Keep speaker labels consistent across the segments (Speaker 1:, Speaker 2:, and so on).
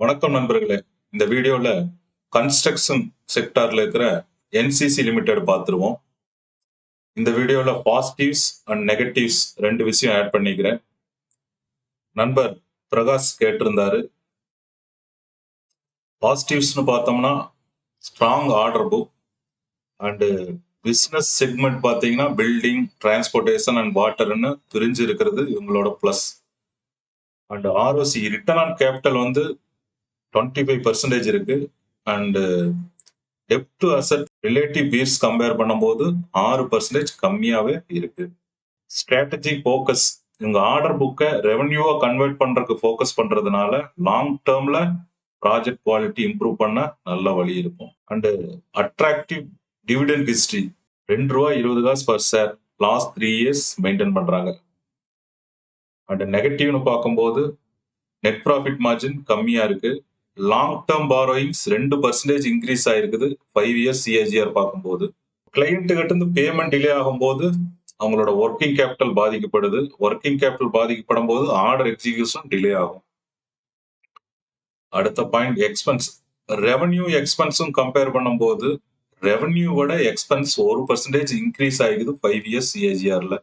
Speaker 1: வணக்கம் நண்பர்களே. இந்த வீடியோல கன்ஸ்ட்ரக்ஷன் செக்டார்ல இருக்கிற என்சிசி லிமிடெட் பார்த்துருவோம். இந்த வீடியோல பாசிட்டிவ்ஸ் அண்ட் நெகட்டிவ்ஸ் ரெண்டு விஷயம் ஆட் பண்ணிக்கிறேன். நண்பர் பிரகாஷ் கேட்டிருந்தாரு. பாசிட்டிவ்ஸ்னு பார்த்தோம்னா strong order book and business segment பார்த்தீங்கன்னா பில்டிங், டிரான்ஸ்போர்டேஷன் அண்ட் வாட்டர்னு பிரிஞ்சு இருக்கிறது இவங்களோட plus. And ROC return on capital வந்து 25% இருக்கு. And dept to asset relative peers compare பண்ணும்போது 6% கம்மியாவே இருக்கு. ஸ்ட்ராட்டஜி ஃபோக்கஸ் இவங்க ஆர்டர் புக்கை ரெவன்யூவா கன்வெர்ட் பண்றதுக்கு ஃபோக்கஸ் பண்றதுனால லாங் டேர்ம்ல ப்ராஜெக்ட் குவாலிட்டி இம்ப்ரூவ் பண்ண நல்ல வழி இருக்கும். And attractive dividend history ₹2.20 per share last 3 years maintain பண்றாங்க. அண்ட் நெகட்டிவ்னு பார்க்கும்போது நெட் ப்ராஃபிட் மார்ஜின் கம்மியா இருக்கு. லாங் டேர்ம் பாரோயிங்ஸ் 2% இன்க்ரீஸ் ஆயிருக்குது 5 இயர்ஸ் சிஏஜிஆர் பார்க்கும்போது. கிளையண்ட் கிட்ட இருந்து பேமெண்ட் டிலே ஆகும்போது அவங்களோட ஒர்க்கிங் கேபிட்டல் பாதிக்கப்படுது. ஒர்க்கிங் கேபிட்டல் பாதிக்கப்படும் போது ஆர்டர் எக்ஸிகியூஷன் டிலே ஆகும். அடுத்த பாயிண்ட் எக்ஸ்பென்ஸ். ரெவன்யூ எக்ஸ்பென்ஸும் கம்பேர் பண்ணும்போது ரெவன்யூவோட எக்ஸ்பென்ஸ் 1% இன்க்ரீஸ் ஆகிக்குது 5 இயர்ஸ் சிஏஜிஆர்ல.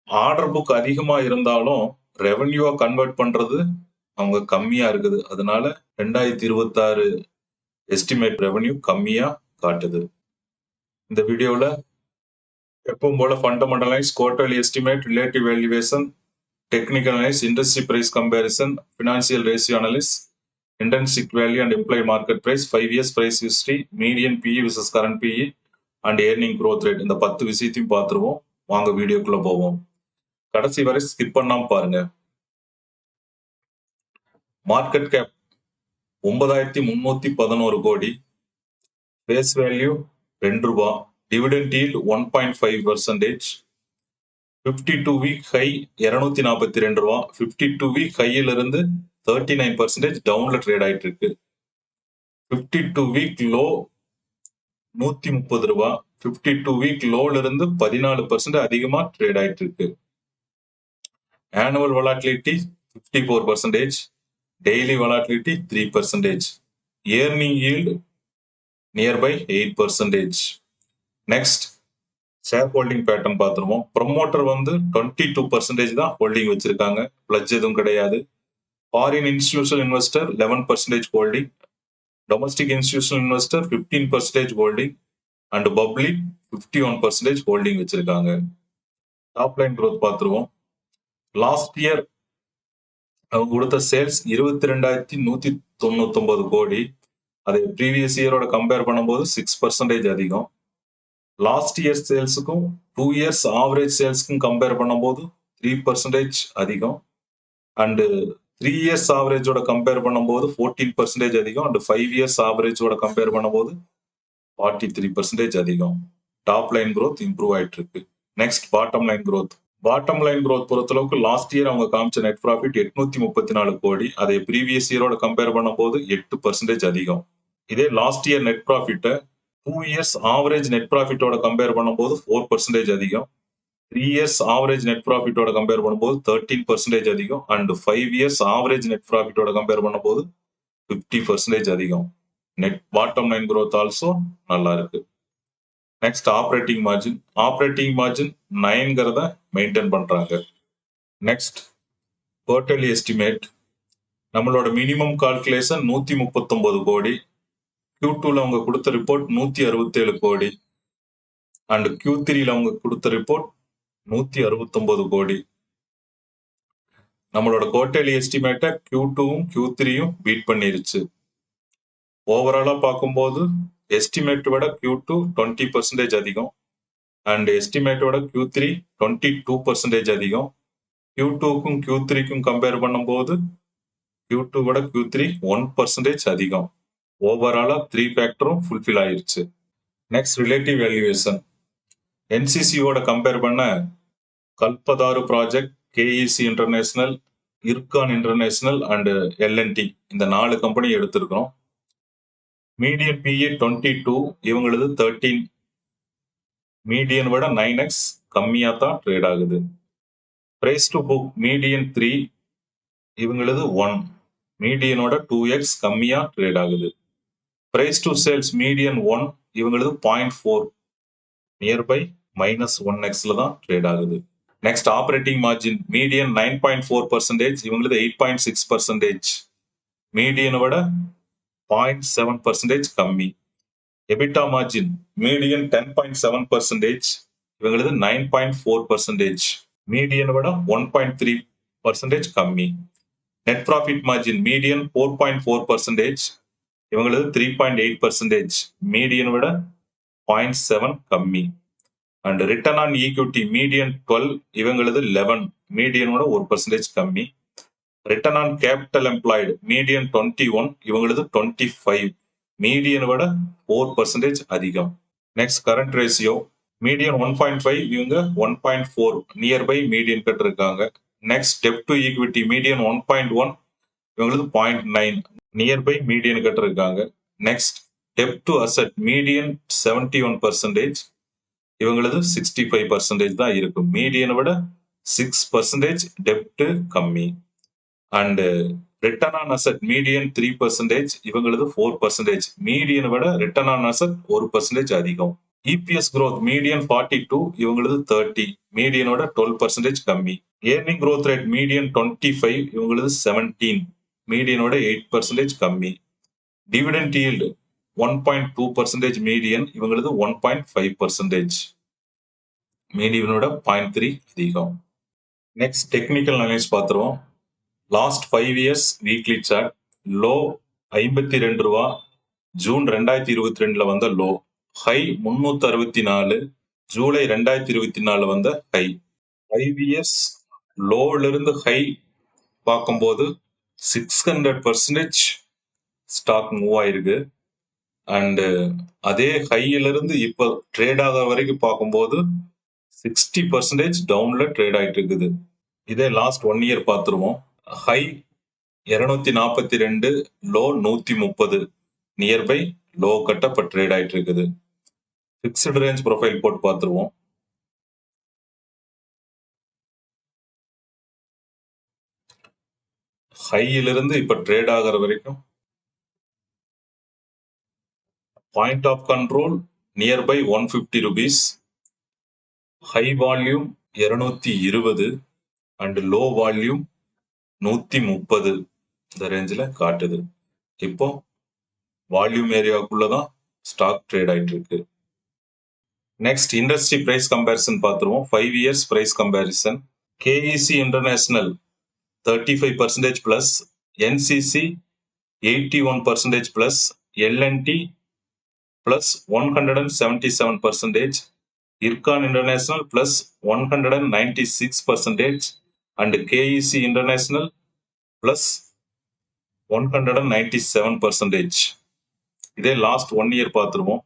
Speaker 1: ஆர்டர் புக் அதிகமா இருந்தாலும் ரெவன்யூவா கன்வெர்ட் பண்றது அவங்க கம்மியா இருக்குது. அதனால 2026 எஸ்டிமேட் ரெவன்யூ கம்மியா காட்டுது. இந்த வீடியோல எப்பவும் போல fundamental analyse, quarterly estimate, relative valuation, technical analyse, industry price comparison, financial ratio analysis, intrinsic value and employee market price, 5 years price history, median PE versus current PE and earning growth rate, இந்த 10 விஷயத்தையும் பார்த்துருவோம். வாங்க வீடியோக்குள்ள போவோம். கடைசி வரை skip பண்ணாம பாருங்க. Market cap 9,311 crore, face value ₹2, dividend yield 1.5%, 52 week high ₹242, 52 week ஹையில இருந்து 39% டவுன்ல ட்ரேட் ஆயிட்டு இருக்கு. 52 வீக் லோ ₹130, 52 வீக் லோல இருந்து 14% அதிகமா ட்ரேட் ஆயிட்டு இருக்கு. Annual volatility 54%, daily volatility 3%, earning yield nearby 8%. Next share holding pattern பார்த்துருவோம். ப்ரொமோட்டர் வந்து 22% தான் ஹோல்டிங் வச்சிருக்காங்க, பிளட்ஜ் எதுவும் கிடையாது. Foreign institutional investor 11% holding, domestic institutional investor 15% holding and public 51% holding வச்சிருக்காங்க. டாப் லைன் growth பார்த்துருவோம். லாஸ்ட் இயர் அவங்க கொடுத்த சேல்ஸ் 22,199 கோடி. அதை ப்ரீவியஸ் இயரோட கம்பேர் பண்ணும்போது 6% அதிகம். லாஸ்ட் இயர் சேல்ஸுக்கும் 2 இயர்ஸ் ஆவரேஜ் சேல்ஸ்க்கும் கம்பேர் பண்ணும்போது 3% அதிகம். அண்டு 3 இயர்ஸ் ஆவரேஜோட கம்பேர் பண்ணும்போது 14% அதிகம். அண்ட் 5 இயர்ஸ் ஆவரேஜோட கம்பேர் பண்ணும்போது 43% அதிகம். டாப் லைன் growth இம்ப்ரூவ் ஆயிட்டு இருக்கு. Next bottom line growth. Bottom line growth பொறுத்தளவுக்கு லாஸ்ட் இயர் அவங்க காமிச்ச நெட் ப்ராஃபிட் 834 கோடி. அதை ப்ரீவியஸ் இயரோட கம்பேர் பண்ணும்போது 8% அதிகம். இதே லாஸ்ட் இயர் நெட் ப்ராஃபிட்டை 2 இயர்ஸ் ஆவரேஜ் நெட் ப்ராஃபிட்டோட கம்பேர் பண்ணும்போது 4% அதிகம். 3 இயர்ஸ் ஆவரேஜ் நெட் ப்ராஃபிட்டோட கம்பேர் பண்ணும்போது 13% அதிகம். And 5 years average net ப்ராஃபிட்டோட compare பண்ணும்போது 50% அதிகம். Net bottom line growth also நல்லா இருக்கு. Next operating margin. Operating margin 9 maintain பண்றாங்க. Next quarterly estimate. நம்மளோட மினிமம் கால்குலேஷன் 139 கோடி. Q2ல அவங்க கொடுத்த ரிப்போர்ட் 167 கோடி. அண்ட் Q3ல அவங்க கொடுத்த ரிப்போர்ட் 169 கோடி. நம்மளோட குவார்டர்லி எஸ்டிமேட்டை Q2வும் Q3யும் பீட் பண்ணிருச்சு. ஓவராலா பார்க்கும்போது எஸ்டிமேட் விட Q2 20% அதிகம். அண்ட் எஸ்டிமேட்டோட Q3 22% அதிகம். Q2க்கும் Q3க்கும் கம்பேர் பண்ணும்போது Q2 விட Q3 1% அதிகம். ஓவராலா 3 ஃபேக்டரும் ஃபுல்ஃபில் ஆயிருச்சு. Next relative valuation. என்சிசியோட கம்பேர் பண்ண Kalpataru project, KEC International, Ircon International and L and T இந்த 4 கம்பெனி எடுத்திருக்கிறோம். Median BE 22, இவங்களது 13. மீடியன் விட 9x கம்மியா தான் ட்ரேட் ஆகுது. பிரைஸ் டு புக் மீடியன் 3, இவங்களது 1. மீடியனோட 2x கம்மியா ட்ரேட் ஆகுது. பிரைஸ் டு சேல்ஸ் மீடியன் 1 இவங்களது 0.4 நியர்பை -1x தான் ட்ரேட் ஆகுது. நெக்ஸ்ட் ஆப்பரேட்டிங் மார்ஜின் மீடியன் 9.4%, இவங்களது 8.6%. மீடியனை விட 0.7% கம்மி. எபிட்டா மார்ஜின் மீடியன் 10.7%, இவங்களது 9.4%. மீடியனை விட 1.3% கம்மி. நெட் ப்ராஃபிட் மார்ஜின் மீடியன் 4.4%, இவங்களது 3.8%. மீடியனை விட 0.7 கம்மி. And return on equity median 12, இவங்களது 11, மீடியனோட 1% கம்மி. Return on capital employed median 21, இவங்களது 25, மீடியனை விட 4% அதிகம். நெக்ஸ்ட் கரண்ட் ரேஷியோ மீடியன் 1.5, இவங்க 1.4 நியர்பை மீடியன் கிட்ட இருக்காங்க. நெக்ஸ்ட் டெப்ட் டு ஈக்விட்டி மீடியன் 1.1, இவங்களது 0.9 நியர்பை மீடியன் கிட்ட இருக்காங்க. நெக்ஸ்ட் டெப்ட் டு அசெட் மீடியன் 71%, இவங்களது 65% தான் இருக்கும். மீடியனை விட 6% டெப்ட் கம்மி. And return on asset median 3%, இவங்களது 4%. மீடியனை விட ரிட்டர்ன் ஆன் அசெட் 1% அதிகம். இபிஎஸ் growth மீடியன் 42, இவங்களது 30, மீடியனோட 12% கம்மி. ஏர்னிங் growth ரேட் மீடியன் 25, இவங்களது 17, மீடியனோட 8% கம்மி. டிவிடெண்ட் yield 1.2% மீடியன், இவங்களது 1.5%, மீடியனோட 0.3 அதிகம். நெக்ஸ்ட் டெக்னிக்கல் அனலைஸ் பார்த்துருவோம். Last 5 years weekly chart. Low 52 ரூபா ஜூன் 2022 வந்த லோ. ஹை 364 ஜூலை 2024 வந்த ஹை. 5 years லோல இருந்து ஹை பார்க்கும்போது 600% ஸ்டாக் மூவ் ஆயிருக்கு. அண்ட் அதே ஹையில இருந்து இப்ப ட்ரேட் ஆகிற வரைக்கும் பார்க்கும்போது 60% டவுன்ல ட்ரேட் ஆயிட்டு இருக்குது. இதே லாஸ்ட் 1 year பார்த்துருவோம். ஹை 242, லோ 130, நியர்பை லோ கட்ட இப்ப ட்ரேட் ஆயிட்டு இருக்குது. ஃபிக்ஸ்டு ரேஞ்ச் ப்ரொஃபைல் போட்டு பார்த்துருவோம். ஹையிலிருந்து இப்ப ட்ரேட் ஆகிற வரைக்கும் point of control nearby 150 rupees, high volume 220 and low volume 130 இந்த ரேஞ்சில் காட்டுது. இப்போ வால்யூம் ஏரியாவுக்குள்ளதான் ஸ்டாக் ட்ரேட் ஆயிட்டு இருக்கு. நெக்ஸ்ட் இண்டஸ்ட்ரி பிரைஸ் கம்பேரிசன் பார்த்துருவோம். 5 years price comparison. KEC International 35% plus, NCC 81% plus, L and T plus 177%, Ircon International plus 196%, and KEC International plus 197%. இதே last 1 year பார்த்துருவோம்.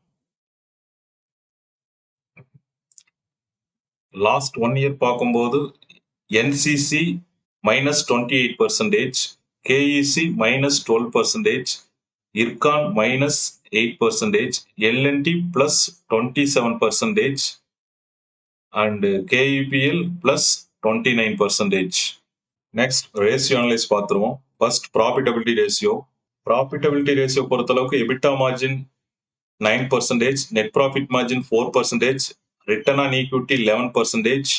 Speaker 1: Last 1 year பார்க்கும்போது NCC -28%, KEC -12%, Ircon -8%, L and T plus 27%, and KEPL plus 29%. Next ratio analyse பார்த்துருவோம். First profitability ratio. Profitability ratio பொறுத்தளவுக்கு EBITDA margin 9%, net profit margin 4%, return on equity 11%,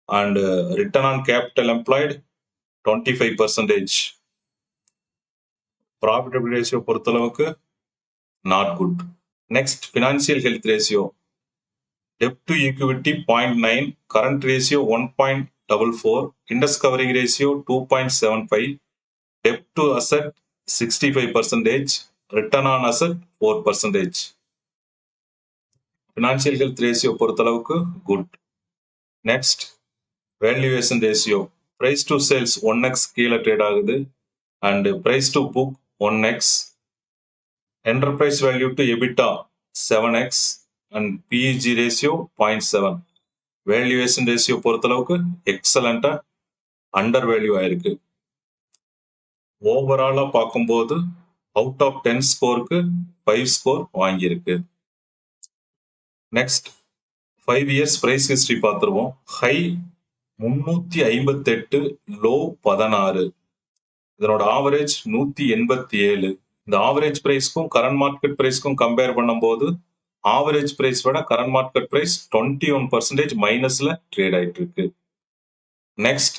Speaker 1: and return on capital employed 25%. Profitability ratio பொறுத்தளவுக்கு not good. Next, financial health ratio. Debt to equity 0.9, current ratio 1.44, interest covering ratio 2.75, debt to asset 65%, return on asset 4%. Financial health ratio பொறுத்தளவுக்கு good. Next, valuation ratio. Price to sales 1x கீழே trade ஆகுது, and price to book 1x, enterprise value to EBITDA 7x, and PEG ratio 0.7. valuation ratio பொறுத்தளவுக்கு எக்ஸலண்டா under value ஆயிருக்கு. ஓவராலா பார்க்கும்போது out of 10 ஸ்கோருக்கு 5 score வாங்கியிருக்கு. Next 5 years price history பார்த்துருவோம். High 358, low 16, இதனோட ஆவரேஜ் 187. இந்த ஆவரேஜ் பிரைஸ்க்கும் கரண்ட் மார்க்கெட் பிரைஸ்க்கும் கம்பேர் பண்ணும்போது ஆவரேஜ் பிரைஸ் விட கரண்ட் மார்க்கெட் பிரைஸ் 21% மைனஸ்ல ட்ரேட் ஆயிட்டு இருக்கு. Next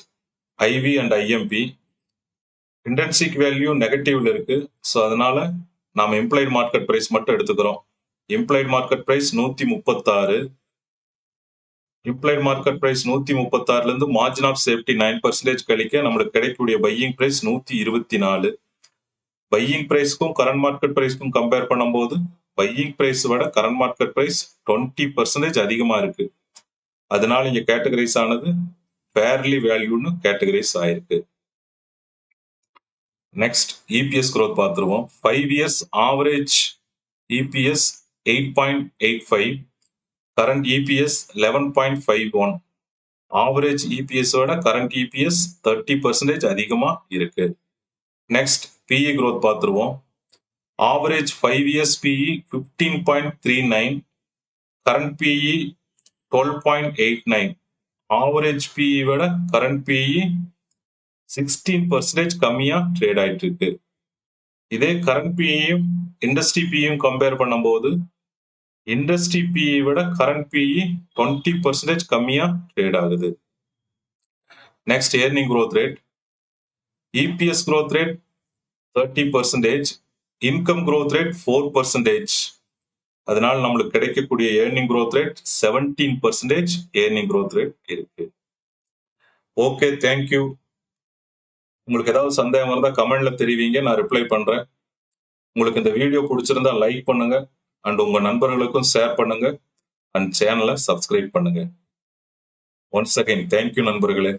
Speaker 1: IV and IMP intrinsic value நெகட்டிவ்ல இருக்கு. ஸோ அதனால நாம இம்ப்ளைட் மார்க்கெட் பிரைஸ் மட்டும் எடுத்துக்கிறோம். Implied market price 136. Implied market price 136ல இருந்து மார்ஜின் ஆஃப் சேஃப்டி 9% கழிக்க நம்மளுக்கு கிடைக்கக்கூடிய பையிங் பிரைஸ் 124. பையிங் பிரைஸ்க்கும் கரண்ட் மார்க்கெட் பிரைஸ்க்கும் கம்பேர் பண்ணும்போது பையிங் பிரைஸ் விட கரண்ட் மார்க்கெட் பிரைஸ் 20% அதிகமா இருக்கு. அதனால இங்க கேட்டகரைஸ் ஆனது ஃபேர்லி வேல்யூன்னு கேட்டகரைஸ் ஆயிருக்கு. நெக்ஸ்ட் இபிஎஸ் growth பார்த்துருவோம். 5 years average EPS 8.85, current EPS 11.51. Average EPS விட கரண்ட் இபிஎஸ் 30% அதிகமா இருக்கு. நெக்ஸ்ட் பிஇ growth பார்த்துருவோம். Average 5 years PE 15.39, current PE 12.89. Average PE விட கரண்ட் பிஇ 16% கம்மியா ட்ரேட் ஆயிட்டு இருக்கு. இதே கரண்ட் பிஇயும் இண்டஸ்ட்ரி பிஇயும் கம்பேர் பண்ணும்போது இண்டஸ்ட்ரி பிஇ விட கரண்ட் பிஇ 20% கம்மியா ட்ரேட் ஆகுது. Next earning growth rate. EPS growth rate 30%, income growth rate 4%. அதனால நம்மளுக்கு கிடைக்கக்கூடிய earning growth rate 17% earning growth rate இருக்கு. Okay, thank you. உங்களுக்கு ஏதாவது சந்தேகம் இருந்தா கமெண்ட்ல தெரிவிங்க, நான் ரிப்ளை பண்றேன். உங்களுக்கு இந்த வீடியோ பிடிச்சிருந்தா லைக் பண்ணுங்க அண்ட் உங்க நண்பர்களுக்கும் ஷேர் பண்ணுங்க அண்ட் சேனலை சப்ஸ்கிரைப் பண்ணுங்க. ஒன்ஸ் அகைன் தேங்க்யூ நண்பர்களே.